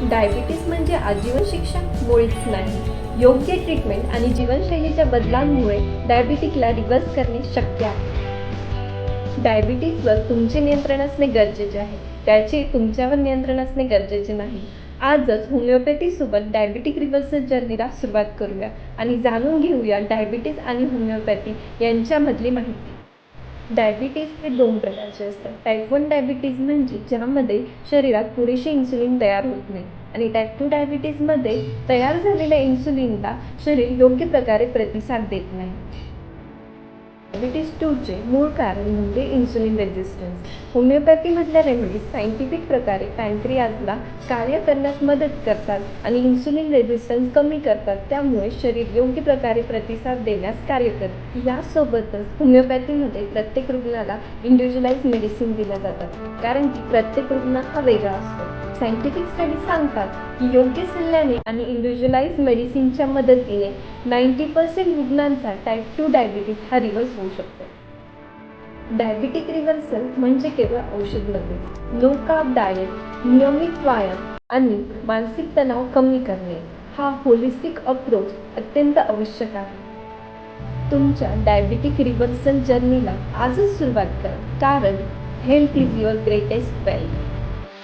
Diabetes म्हणजे आजीवन शिक्षा मुळीच नाही. योग्य ट्रीटमेंट आणि जीवनशैलीच्या बदलांमुळे डायबिटीजला रिव्हर्स करणे शक्य आहे. डायबिटीजवर तुमचे नियंत्रण असणे गरजेचे आहे, त्याचे तुमच्यावर नियंत्रण असणे गरजेचे नाही. आजच होमिओपॅथीसोबत डायबिटिक रिव्हर्सल जर्नीला सुरुवात करूया आणि जाणून घेऊया डायबिटीज आणि होमिओपॅथी यांच्यामधली माहिती. डायबिटीज हे 2 प्रकारचे असतात. टाईप 1 डायबिटीज म्हणजे ज्यामध्ये शरीरात पुरेसे इन्सुलिन तयार होत नाही आणि टाईप 2 डायबिटीजमध्ये तयार झालेल्या इन्सुलिनला शरीर योग्य प्रकारे प्रतिसाद देत नाही. डायबिटीज 2चे मूळ कारण म्हणजे इन्सुलिन रेझिस्टन्स. होमिओपॅथीमधल्या रेमेडीज सायंटिफिक प्रकारे पॅनक्रियाजला कार्य करण्यास मदत करतात आणि इन्सुलिन रेझिस्टन्स कमी करतात, त्यामुळे शरीर योग्य प्रकारे प्रतिसाद देण्यास कार्य करते. यासोबतच होमिओपॅथीमध्ये प्रत्येक रुग्णाला इंडिव्हिज्युअलाइज्ड मेडिसिन दिल्या जातात, कारण की प्रत्येक रुग्ण हा वेगळा असतो. सायंटिफिक स्टडी सांगतात की योग्य सल्ल्याने आणि इंडिव्हिज्युअलाइज्ड मेडिसिनच्या मदतीने 90% रुग्णांचा टाईप 2 डायबिटीज हा रिव्हर्स होऊ शकतो. डायबिटिक रिव्हर्सल म्हणजे केवळ औषध नव्हे. लो कार्ब डाएट, नियमित व्यायाम आणि मानसिक तणाव कमी करणे हा होलिस्टिक अप्रोच अत्यंत आवश्यक आहे. तुमच्या डायबिटिक रिव्हर्सल जर्नीला आजच सुरुवात करा, कारण health is your greatest wealth.